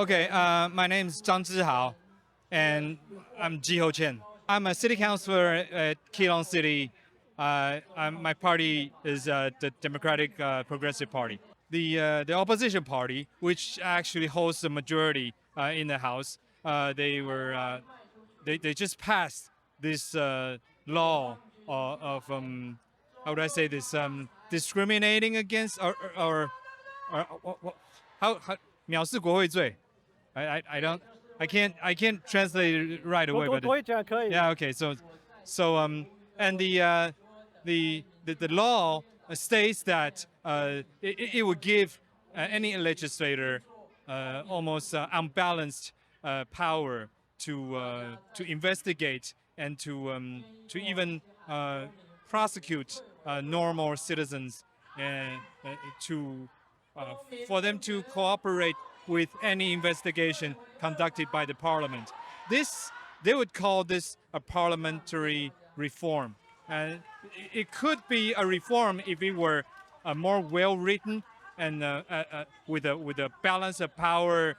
Okay, my name is Zhang Zhihao, and I'm Jiho Chen. I'm a city councilor at Keelung City. My party is the Democratic Progressive Party. The opposition party, which actually holds the majority in the House, they just passed this law of how would I say this discriminating against or how 藐视国会罪 I don't I can't translate it right away, but yeah, okay. So and the law states that it would give any legislator almost unbalanced power to investigate and to even prosecute normal citizens and to for them to cooperate with any investigation conducted by the parliament. This they would call this a parliamentary reform. It could be a reform if it were more well written and with a balance of power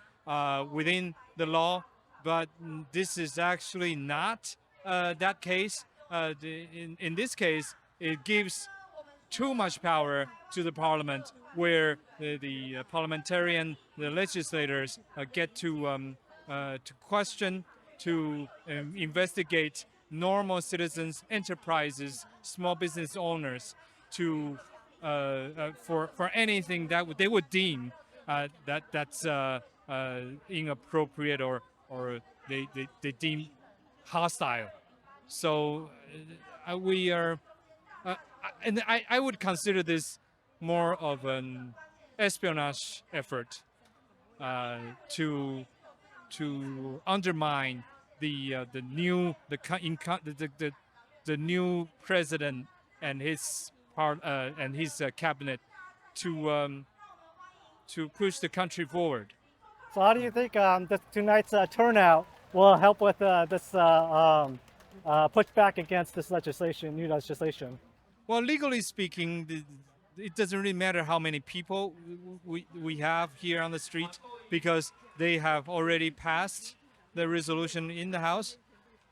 within the law. But this is actually not that case. In this case, it gives too much power to the parliament, where the parliamentarian, the legislators get to question, to investigate normal citizens, enterprises, small business owners, to for anything that they would deem that's inappropriate or they deem hostile. So we are and I would consider this more of an espionage effort to undermine the new president and his cabinet to push the country forward. So how do you think tonight's turnout will help with this pushback against this legislation, new legislation? Well, legally speaking, it doesn't really matter how many people we have here on the street, because they have already passed the resolution in the House.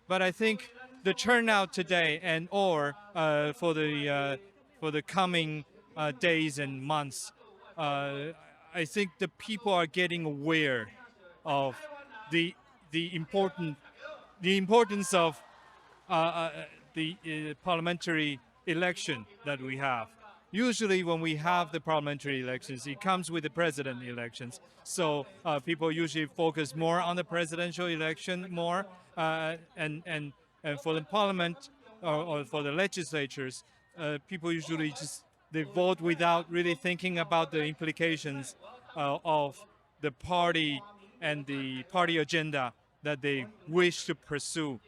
But I think the turnout today and or for the coming days and months, I think the people are getting aware of the the important the importance of the parliamentary election that we have. Usually, when we have the parliamentary elections, it comes with the president elections. So people usually focus more on the presidential election more, and for the parliament or for the legislatures, people usually just they vote without really thinking about the implications of the party and the party agenda that they wish to pursue.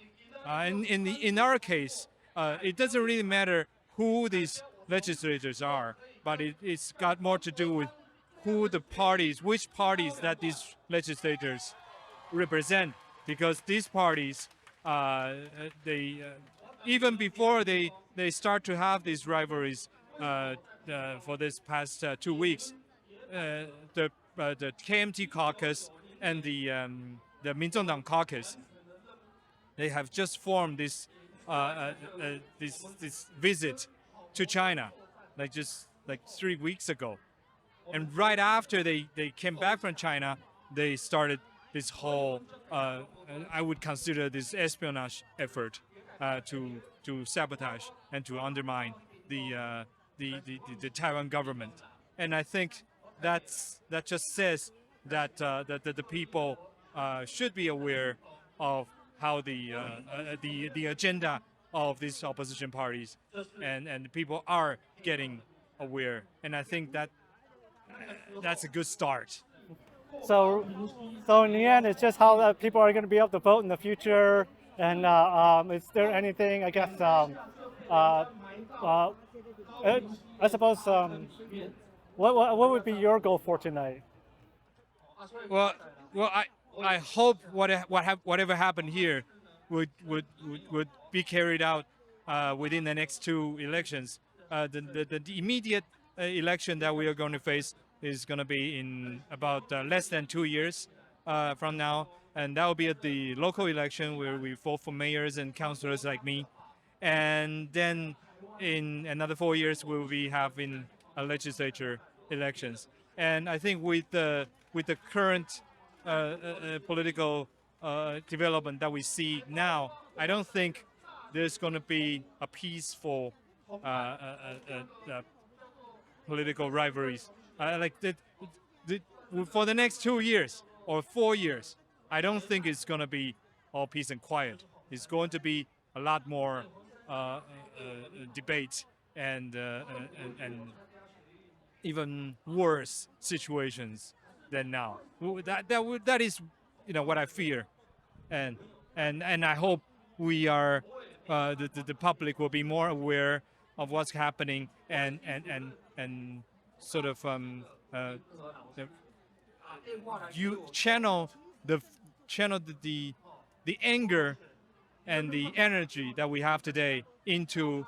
In our case, it doesn't really matter who these legislators are, but it's got more to do with who the parties, which parties that these legislators represent, because these parties, they even before they start to have these rivalries for this past 2 weeks, the KMT caucus and the Minzongdang caucus, they have just formed this this visit to China, like 3 weeks ago, and right after they came back from China, they started this whole I would consider this espionage effort to sabotage and to undermine the Taiwan government, and I think that just says that the people should be aware of how the agenda of these opposition parties, and people are getting aware, and I think that's a good start. So, so in the end, it's just how people are going to be able to vote in the future. And is there anything, I guess, uh, I suppose, what would be your goal for tonight? Well, I hope whatever happened here would be carried out within the next two elections. The immediate election that we are going to face is going to be in about less than 2 years, from now, and that will be at the local election where we vote for mayors and councilors like me, and then in another 4 years we will be having a legislature elections. And I think with the current political development that we see now, I don't think there's going to be a peaceful political rivalries. Like for the next 2 years or 4 years, I don't think it's going to be all peace and quiet. It's going to be a lot more debate and even worse situations than now. That is, what I fear, and I hope we are the public will be more aware of what's happening and sort of you channel the anger and the energy that we have today into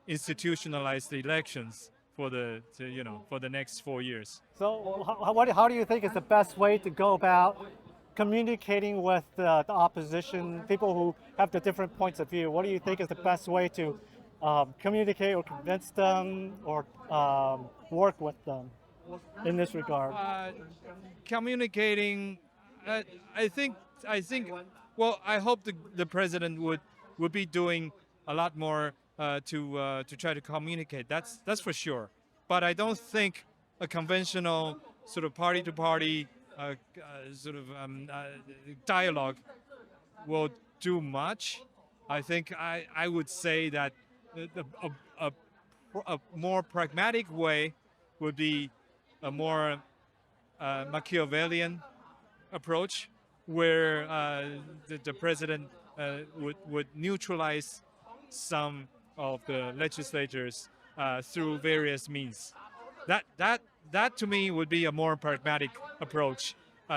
institutionalized elections for the next 4 years. So how do you think is the best way to go about communicating with the opposition, people who have the different points of view? What do you think is the best way to communicate or convince them or work with them in this regard? Communicating, I think. Well, I hope the president would be doing a lot more to try to communicate. That's for sure. But I don't think a conventional sort of party-to-party sort of dialogue will do much. I think I would say that a more pragmatic way would be a more Machiavellian approach, where the president would neutralize some of the legislators through various means. That to me would be a more pragmatic approach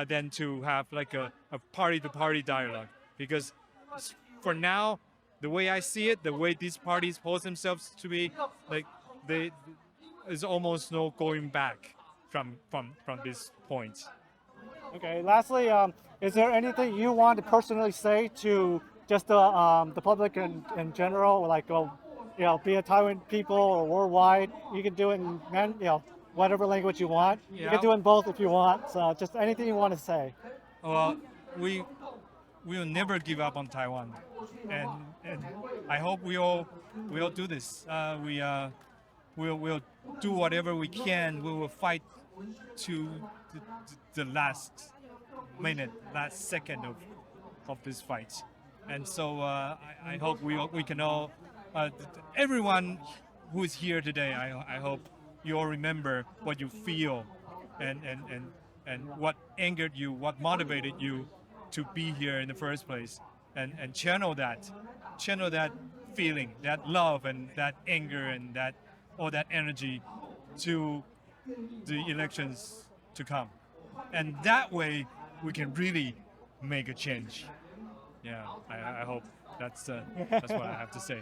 than to have like a party-to-party dialogue. Because for now, the way I see it, the way these parties pose themselves to be, like is almost no going back from this point. Okay. Lastly, is there anything you want to personally say to just the public in general, like be it Taiwan people or worldwide? You can do it in whatever language you want. You Yeah. can do it in both if you want. So just anything you want to say. Well, we will never give up on Taiwan, and I hope we all do this. We'll do whatever we can. We will fight to the last minute, last second of this fight. And so I hope we can all, everyone who is here today, I hope you all remember what you feel and what angered you, what motivated you to be here in the first place, and channel that feeling, that love and that anger and all that energy to the elections to come. And that way we can really make a change. Yeah, I hope that's what I have to say.